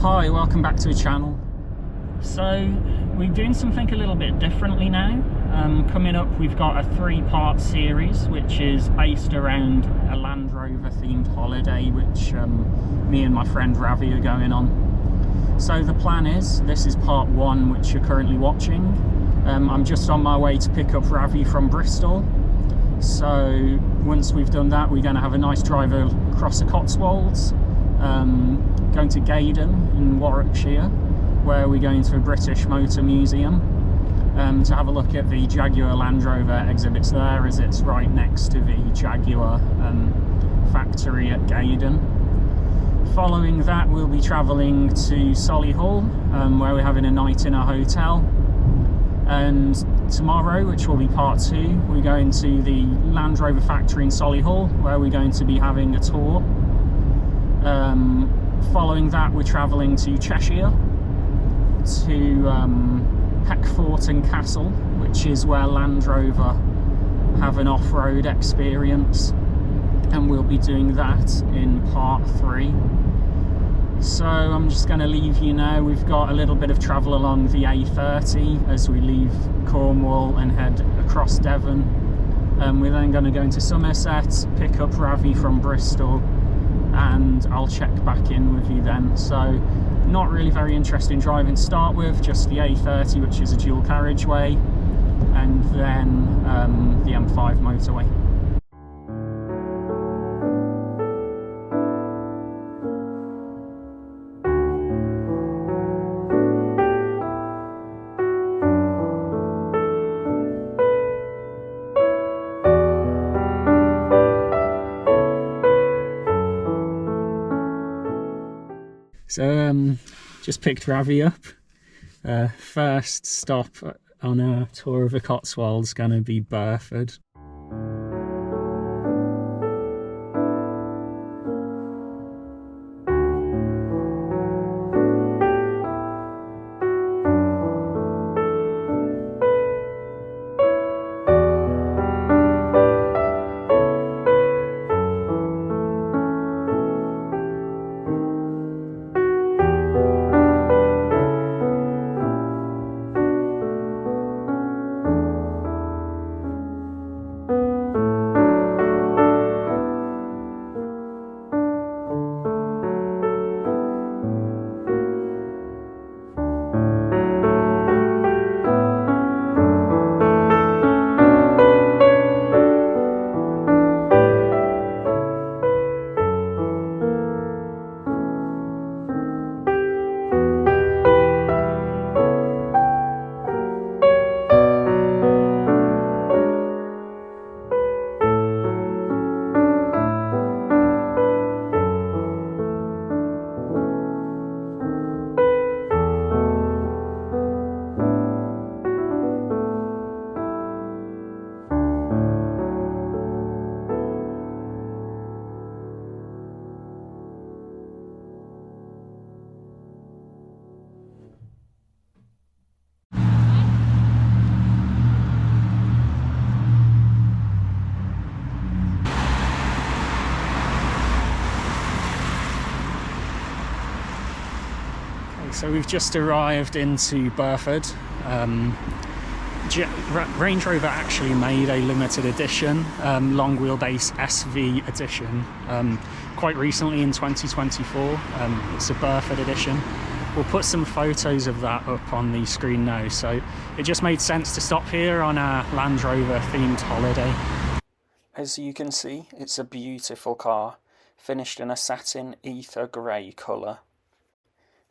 Hi, welcome back to the channel. So we're doing something a little bit differently now. Coming up we've got a 3-part series which is based around a Land Rover themed holiday which me and my friend Ravi are going on. So the plan is, this is part 1 which you're currently watching. I'm just on my way to pick up Ravi from Bristol. So once we've done that, we're going to have a nice drive across the Cotswolds, going to Gaydon in Warwickshire, where we're going to a British Motor Museum to have a look at the Jaguar Land Rover exhibits there, as it's right next to the Jaguar factory at Gaydon. Following that, we'll be travelling to Solihull, where we're having a night in a hotel. And tomorrow, which will be part 2, we're going to the Land Rover factory in Solihull, where we're going to be having a tour. Following that, we're travelling to Cheshire, to Peckforton Castle, which is where Land Rover have an off-road experience, and we'll be doing that in part 3. So I'm just going to leave you now. We've got a little bit of travel along the A30 as we leave Cornwall and head across Devon. We're then going to go into Somerset, pick up Ravi from Bristol, and I'll check back in with you then. So not really very interesting driving to start with, just the A30, which is a dual carriageway, and then the M5 motorway. So just picked Ravi up. First stop on our tour of the Cotswolds going to be Burford. So we've just arrived into Burford. Range Rover actually made a limited edition, long wheelbase SV edition, quite recently in 2024. It's a Burford edition. We'll put some photos of that up on the screen now. So it just made sense to stop here on our Land Rover themed holiday. As you can see, it's a beautiful car, finished in a satin ether grey colour.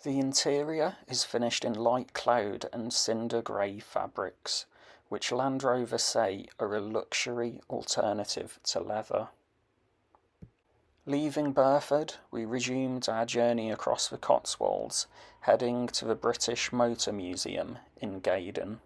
The interior is finished in light cloud and cinder grey fabrics, which Land Rover say are a luxury alternative to leather. Leaving Burford, we resumed our journey across the Cotswolds, heading to the British Motor Museum in Gaydon.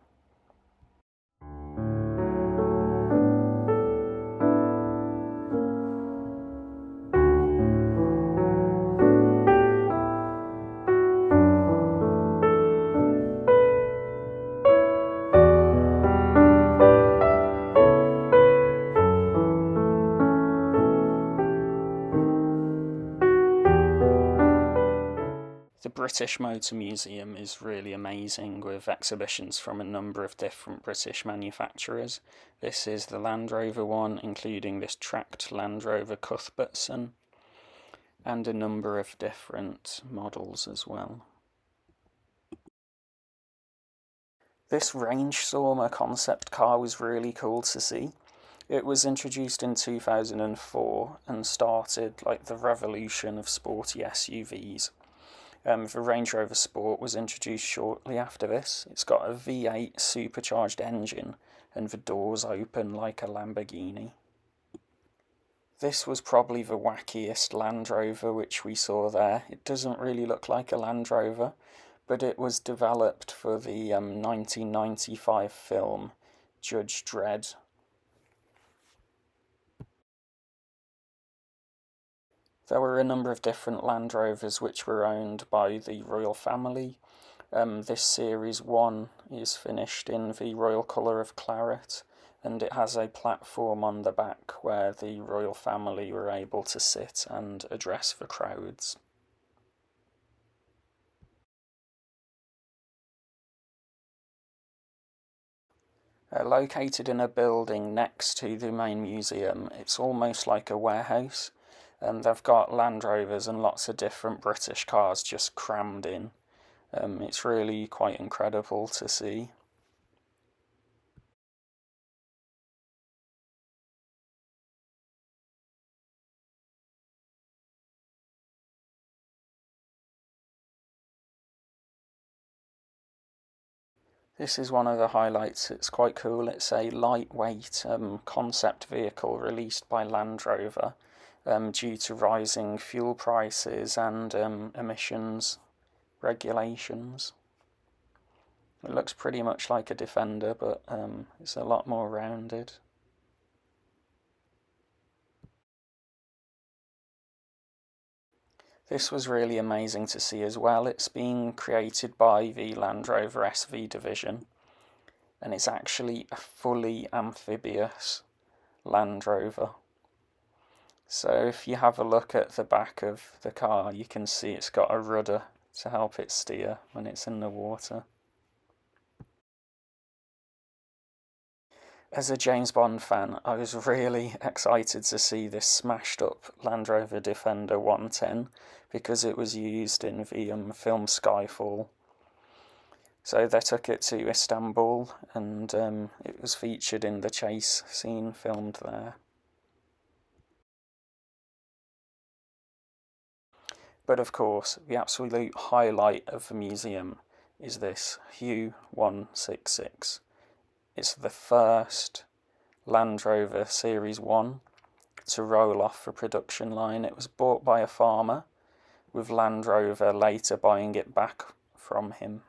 The British Motor Museum is really amazing, with exhibitions from a number of different British manufacturers. This is the Land Rover one, including this tracked Land Rover Cuthbertson, and a number of different models as well. This Range Stormer concept car was really cool to see. It was introduced in 2004 and started like the revolution of sporty SUVs. The Range Rover Sport was introduced shortly after this. It's got a V8 supercharged engine and the doors open like a Lamborghini. This was probably the wackiest Land Rover which we saw there. It doesn't really look like a Land Rover, but it was developed for the 1995 film Judge Dredd. There were a number of different Land Rovers which were owned by the royal family. This Series 1 is finished in the royal colour of claret, and it has a platform on the back where the royal family were able to sit and address the crowds. Located in a building next to the main museum, it's almost like a warehouse. They've got Land Rovers and lots of different British cars just crammed in. It's really quite incredible to see. This is one of the highlights. It's quite cool. It's a lightweight concept vehicle released by Land Rover due to rising fuel prices and emissions regulations. It looks pretty much like a Defender, but it's a lot more rounded. This was really amazing to see as well. It's being created by the Land Rover SV division, and it's actually a fully amphibious Land Rover. So if you have a look at the back of the car, you can see it's got a rudder to help it steer when it's in the water. As a James Bond fan, I was really excited to see this smashed up Land Rover Defender 110 because it was used in the film Skyfall. So they took it to Istanbul and it was featured in the chase scene filmed there. But of course, the absolute highlight of the museum is this Hue 166. It's the first Land Rover Series 1 to roll off the production line. It was bought by a farmer, with Land Rover later buying it back from him.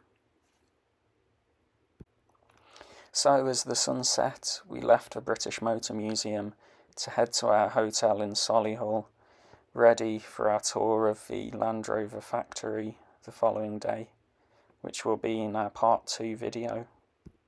So as the sun set, we left the British Motor Museum to head to our hotel in Solihull, ready for our tour of the Land Rover factory the following day, which will be in our part 2 video.